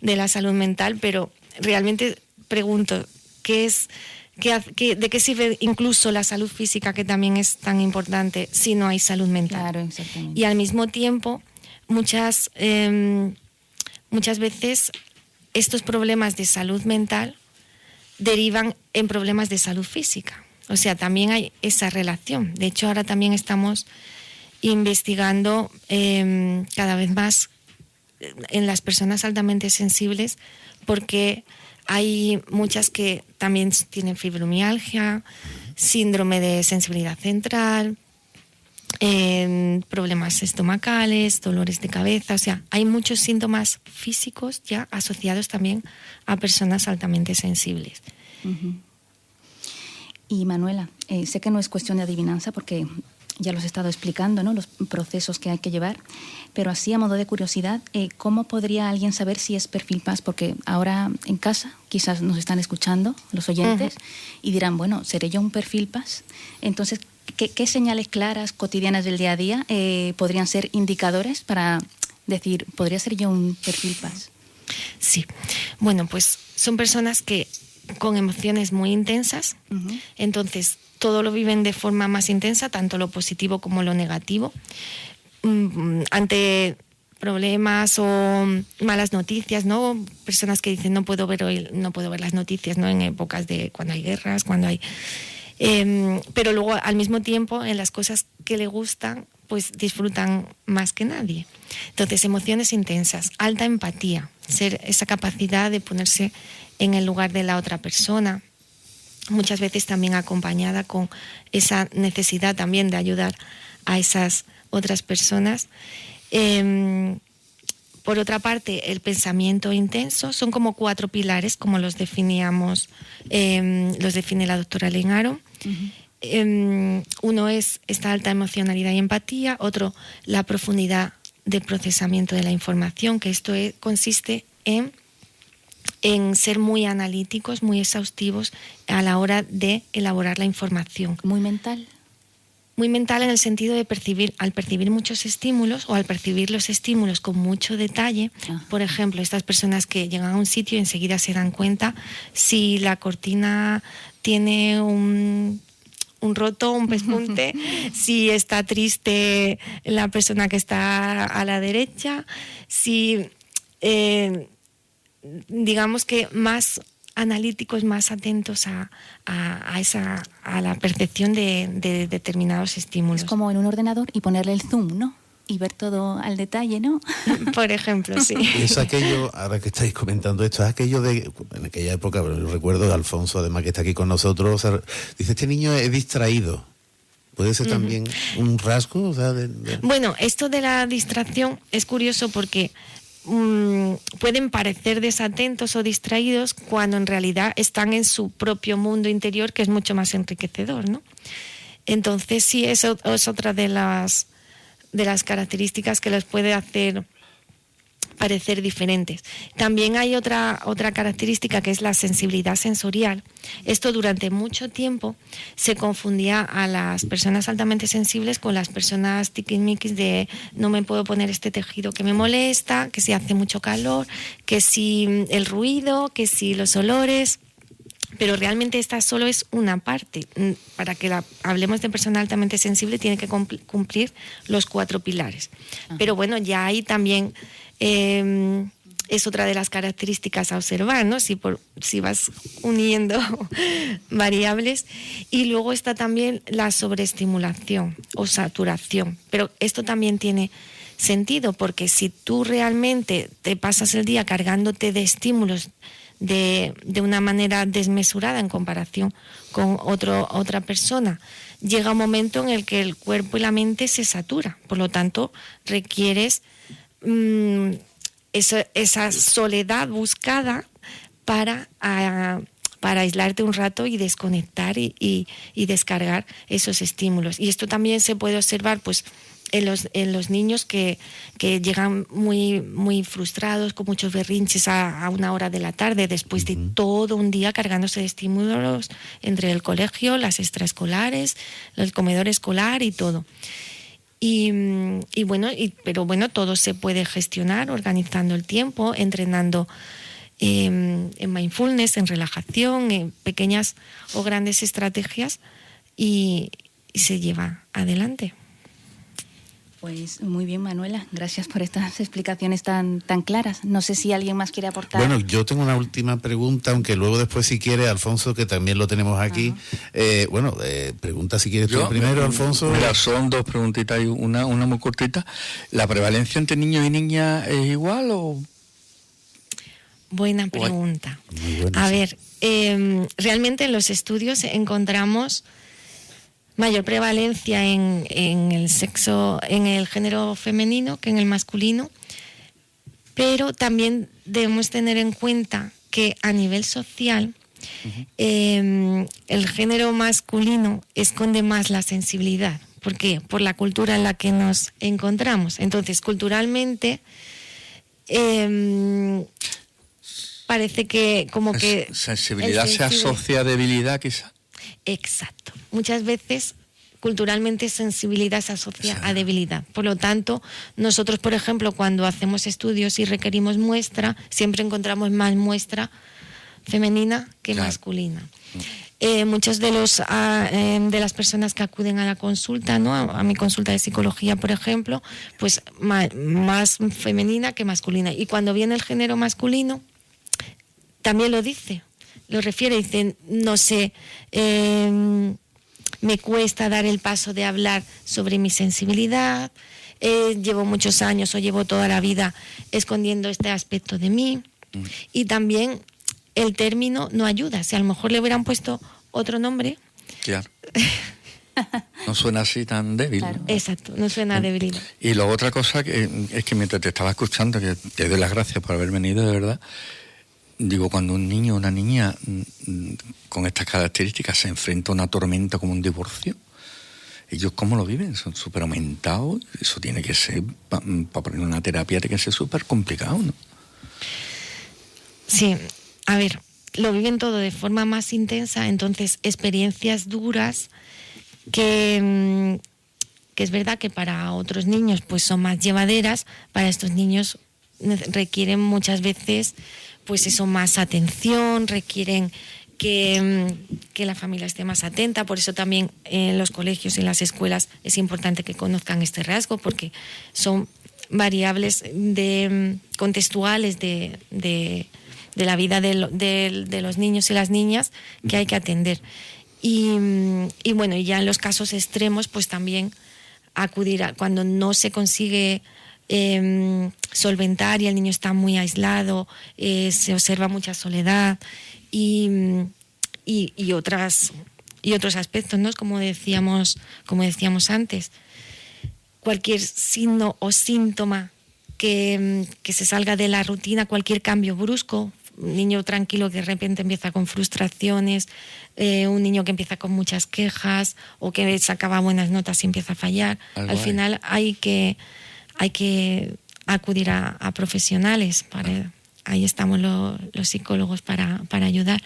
la salud mental, pero realmente pregunto, ¿de qué sirve incluso la salud física, que también es tan importante, si no hay salud mental? Claro, exactamente. Y al mismo tiempo, muchas veces estos problemas de salud mental derivan en problemas de salud física. O sea, también hay esa relación. De hecho, ahora también estamos investigando cada vez más en las personas altamente sensibles, porque hay muchas que también tienen fibromialgia, síndrome de sensibilidad central, problemas estomacales, dolores de cabeza. O sea, hay muchos síntomas físicos ya asociados también a personas altamente sensibles. Uh-huh. Y Manuela, sé que no es cuestión de adivinanza porque ya los he estado explicando, ¿no?, los procesos que hay que llevar, pero así a modo de curiosidad, ¿cómo podría alguien saber si es perfil Paz? Porque ahora en casa quizás nos están escuchando los oyentes y dirán, bueno, ¿seré yo un perfil Paz? Entonces, ¿qué señales claras, cotidianas del día a día podrían ser indicadores para decir, ¿podría ser yo un perfil Paz? Sí, bueno, pues son personas que con emociones muy intensas, entonces todo lo viven de forma más intensa, tanto lo positivo como lo negativo. Ante problemas o malas noticias, ¿no? Personas que dicen no puedo ver las noticias, ¿no?, en épocas de cuando hay guerras, cuando hay pero luego al mismo tiempo en las cosas que le gustan pues disfrutan más que nadie. Entonces, emociones intensas, alta empatía, esa capacidad de ponerse en el lugar de la otra persona, muchas veces también acompañada con esa necesidad también de ayudar a esas otras personas. Por otra parte, el pensamiento intenso, son como 4 pilares, como los definíamos, los define la doctora Lengaro. Uno es esta alta emocionalidad y empatía, otro la profundidad de procesamiento de la información, que esto consiste en ser muy analíticos, muy exhaustivos a la hora de elaborar la información. ¿Muy mental? Muy mental en el sentido de al percibir muchos estímulos o al percibir los estímulos con mucho detalle. Por ejemplo, estas personas que llegan a un sitio y enseguida se dan cuenta si la cortina tiene un roto, un pespunte, si está triste la persona que está a la derecha, si digamos que más analíticos, más atentos a la percepción de determinados estímulos. Es como en un ordenador y ponerle el zoom, ¿no? Y ver todo al detalle, ¿no? Por ejemplo, sí. Es aquello, ahora que estáis comentando esto, es aquello de, en aquella época, yo recuerdo de Alfonso, además que está aquí con nosotros, o sea, dice, este niño es distraído. ¿Puede ser también un rasgo? O sea, Bueno, esto de la distracción es curioso porque pueden parecer desatentos o distraídos cuando en realidad están en su propio mundo interior, que es mucho más enriquecedor, ¿no? Entonces sí, eso es otra de las características que los puede hacer parecer diferentes. También hay otra característica que es la sensibilidad sensorial. Esto durante mucho tiempo se confundía a las personas altamente sensibles con las personas tiquismiquis de no me puedo poner este tejido que me molesta, que si hace mucho calor, que si el ruido, que si los olores. Pero realmente esta solo es una parte. Para que hablemos de persona altamente sensible tiene que cumplir los 4 pilares. Pero bueno, ya hay también es otra de las características a observar, ¿no? Si vas uniendo variables. Y luego está también la sobreestimulación o saturación. Pero esto también tiene sentido, porque si tú realmente te pasas el día cargándote de estímulos de una manera desmesurada en comparación con otra persona, llega un momento en el que el cuerpo y la mente se saturan. Por lo tanto, requieres esa soledad buscada para aislarte un rato y desconectar y descargar esos estímulos. Y esto también se puede observar pues en los niños que llegan muy, muy frustrados, con muchos berrinches a una hora de la tarde, después de todo un día cargándose de estímulos entre el colegio, las extraescolares, el comedor escolar y todo. Pero bueno, todo se puede gestionar organizando el tiempo, entrenando en mindfulness, en relajación, en pequeñas o grandes estrategias y se lleva adelante. Pues muy bien, Manuela, gracias por estas explicaciones tan claras. No sé si alguien más quiere aportar. Bueno, yo tengo una última pregunta, aunque luego después, si quiere, Alfonso, que también lo tenemos aquí. Pregunta si quieres tú primero, Alfonso. Mira, son dos preguntitas y una muy cortita. ¿La prevalencia entre niños y niñas es igual o...? Buena pregunta. A ver, realmente en los estudios encontramos mayor prevalencia en el sexo, en el género femenino que en el masculino, pero también debemos tener en cuenta que a nivel social el género masculino esconde más la sensibilidad. ¿Por qué? Por la cultura en la que nos encontramos. Entonces, culturalmente parece que como que... Sensibilidad se asocia a debilidad, quizá. Exacto. Muchas veces culturalmente sensibilidad se asocia a debilidad. Por lo tanto, nosotros, por ejemplo, cuando hacemos estudios y requerimos muestra, siempre encontramos más muestra femenina que masculina. Muchas de las personas que acuden a la consulta, ¿no? A mi consulta de psicología, por ejemplo, pues más femenina que masculina. Y cuando viene el género masculino, también lo dice. Lo refiere, dice, no sé, me cuesta dar el paso de hablar sobre mi sensibilidad, llevo muchos años o llevo toda la vida escondiendo este aspecto de mí. Y también el término no ayuda. Si a lo mejor le hubieran puesto otro nombre... Claro. No suena así tan débil. Claro. Exacto, no suena débil. Y luego otra cosa es que mientras te estaba escuchando, que te doy las gracias por haber venido, de verdad... Digo, cuando un niño o una niña con estas características se enfrenta a una tormenta como un divorcio, ¿ellos cómo lo viven? Son súper aumentados. Eso tiene que ser, para poner una terapia, tiene que ser súper complicado, ¿no? Sí, a ver, lo viven todo de forma más intensa, entonces experiencias duras que es verdad que para otros niños pues son más llevaderas, para estos niños requieren muchas veces pues eso, más atención, requieren que la familia esté más atenta. Por eso también en los colegios y en las escuelas es importante que conozcan este rasgo, porque son variables contextuales de la vida de los niños y las niñas que hay que atender. Y bueno, y ya en los casos extremos, pues también acudir cuando no se consigue solventar y el niño está muy aislado, se observa mucha soledad y otros aspectos, ¿no? Como decíamos antes, cualquier signo o síntoma que se salga de la rutina, cualquier cambio brusco, un niño tranquilo que de repente empieza con frustraciones, un niño que empieza con muchas quejas o que sacaba buenas notas y empieza a fallar, al final hay que acudir a profesionales. Ahí estamos los psicólogos para ayudar.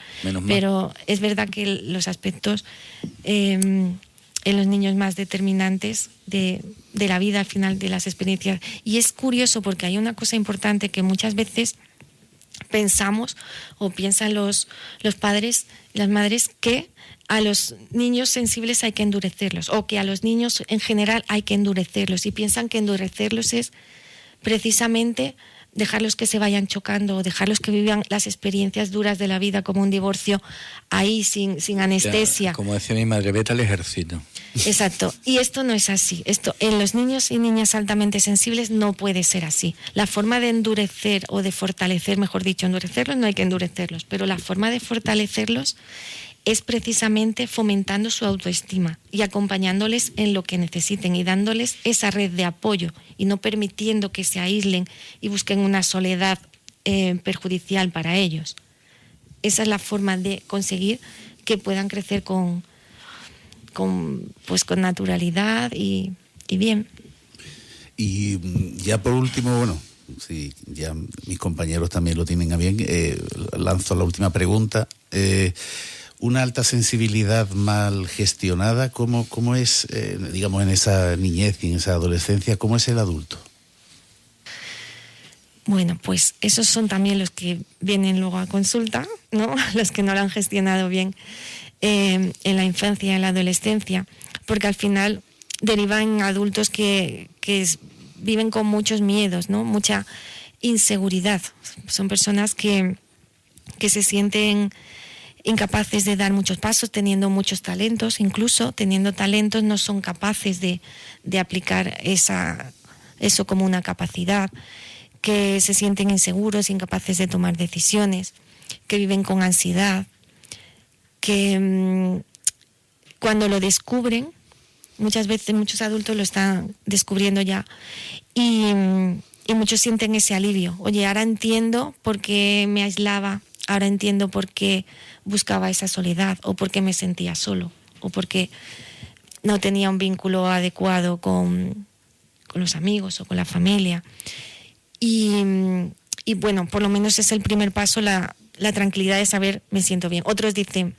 Pero es verdad que los aspectos en los niños más determinantes de la vida, al final de las experiencias. Y es curioso porque hay una cosa importante que muchas veces pensamos o piensan los padres y las madres, que a los niños sensibles hay que endurecerlos, o que a los niños en general hay que endurecerlos, y piensan que endurecerlos es precisamente dejarlos que se vayan chocando, o dejarlos que vivan las experiencias duras de la vida, como un divorcio, ahí sin anestesia. Ya, como decía mi madre, vete al ejército. Exacto, y esto no es así. Esto en los niños y niñas altamente sensibles no puede ser así. La forma de endurecer o de fortalecer, mejor dicho, endurecerlos, no hay que endurecerlos, pero la forma de fortalecerlos es precisamente fomentando su autoestima y acompañándoles en lo que necesiten y dándoles esa red de apoyo y no permitiendo que se aíslen y busquen una soledad perjudicial para ellos. Esa es la forma de conseguir que puedan crecer con naturalidad y bien. Y ya por último, bueno, si ya mis compañeros también lo tienen a bien, lanzo la última pregunta. Una alta sensibilidad mal gestionada, ¿cómo es, digamos, en esa niñez y en esa adolescencia, cómo es el adulto? Bueno, pues esos son también los que vienen luego a consulta, ¿no? Los que no lo han gestionado bien en la infancia y en la adolescencia, porque al final derivan en adultos que viven con muchos miedos, ¿no? Mucha inseguridad. Son personas que se sienten incapaces de dar muchos pasos, teniendo muchos talentos, incluso teniendo talentos no son capaces de aplicar eso como una capacidad, que se sienten inseguros, incapaces de tomar decisiones, que viven con ansiedad, que cuando lo descubren, muchas veces muchos adultos lo están descubriendo ya y muchos sienten ese alivio. Oye, ahora entiendo por qué me aislaba, ahora entiendo por qué buscaba esa soledad, o por qué me sentía solo, o porque no tenía un vínculo adecuado con los amigos o con la familia. Y bueno, por lo menos es el primer paso, la tranquilidad de saber, me siento bien. Otros dicen,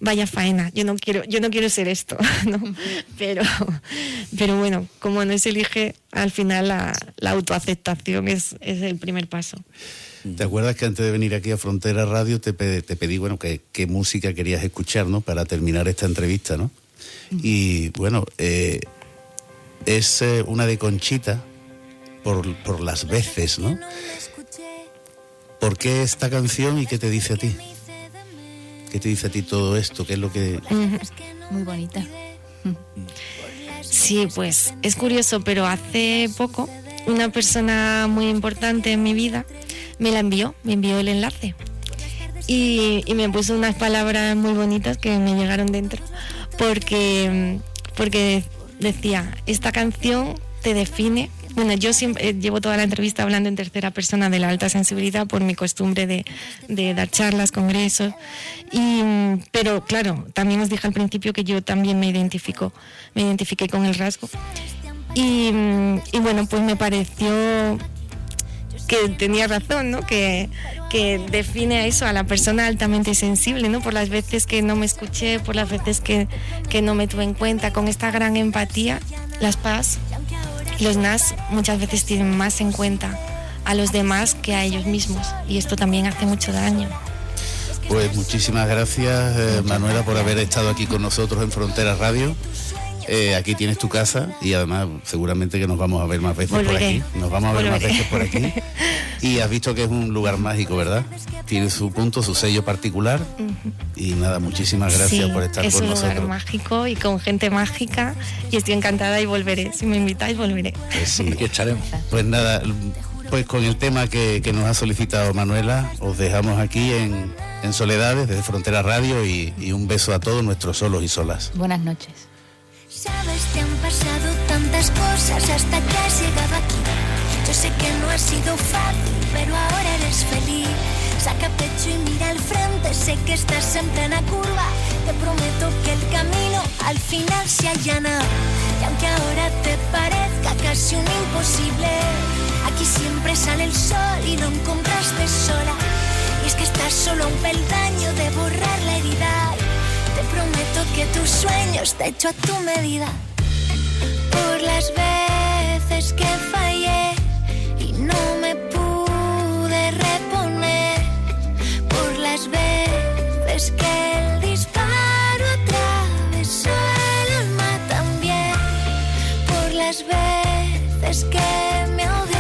vaya faena, yo no quiero ser esto, ¿no? Pero bueno, como no se elige, al final la autoaceptación es el primer paso. ¿Te acuerdas que antes de venir aquí a Frontera Radio te pedí, bueno, qué música querías escuchar, ¿no? Para terminar esta entrevista, ¿no? Y bueno, es una de Conchita, por las veces, ¿no? ¿Por qué esta canción y qué te dice a ti? ¿Qué te dice a ti todo esto? ¿Qué es lo que...? Muy bonita. Sí, pues es curioso, pero hace poco una persona muy importante en mi vida me envió el enlace y me puso unas palabras muy bonitas que me llegaron dentro porque decía, esta canción te define. Bueno, yo siempre llevo toda la entrevista hablando en tercera persona de la alta sensibilidad por mi costumbre de dar charlas, congresos, pero claro, también os dije al principio que yo también me identifiqué con el rasgo y bueno, pues me pareció que tenía razón, ¿no? Que define a eso, a la persona altamente sensible, ¿no? Por las veces que no me escuché, por las veces que no me tuve en cuenta, con esta gran empatía, las PAS, los NAS muchas veces tienen más en cuenta a los demás que a ellos mismos, y esto también hace mucho daño. Pues muchísimas gracias, Manuela, por haber estado aquí con nosotros en Frontera Radio. Aquí tienes tu casa y además seguramente que nos vamos a ver más veces por aquí. Nos vamos a ver más veces por aquí. Y has visto que es un lugar mágico, ¿verdad? Tiene su punto, su sello particular. Y nada, muchísimas gracias por estar con nosotros. Es un lugar mágico y con gente mágica y estoy encantada y volveré. Si me invitáis, volveré. Pues sí, aquí estaremos. Pues nada, pues con el tema que nos ha solicitado Manuela, os dejamos aquí en Soledades, desde Frontera Radio, y un beso a todos nuestros solos y solas. Buenas noches. Sabes, te han pasado tantas cosas hasta que has llegado aquí. Yo sé que no ha sido fácil, pero ahora eres feliz. Saca pecho y mira al frente, sé que estás en plena curva. Te prometo que el camino al final se allana. Y aunque ahora te parezca casi un imposible, aquí siempre sale el sol y no encontraste sola. Y es que estás solo a un peldaño de borrar la herida. Te prometo que tus sueños te echo a tu medida. Por las veces que fallé y no me pude reponer. Por las veces que el disparo atravesó el alma también. Por las veces que me ahogué.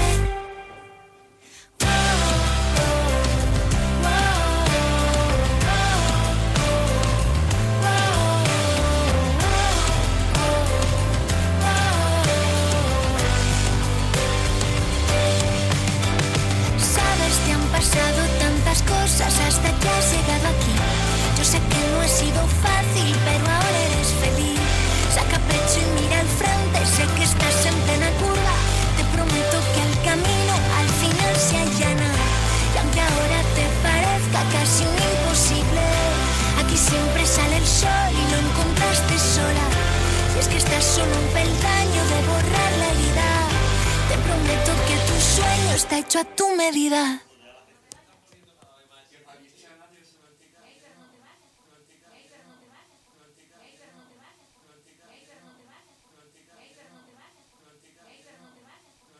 está hecho a tu medida.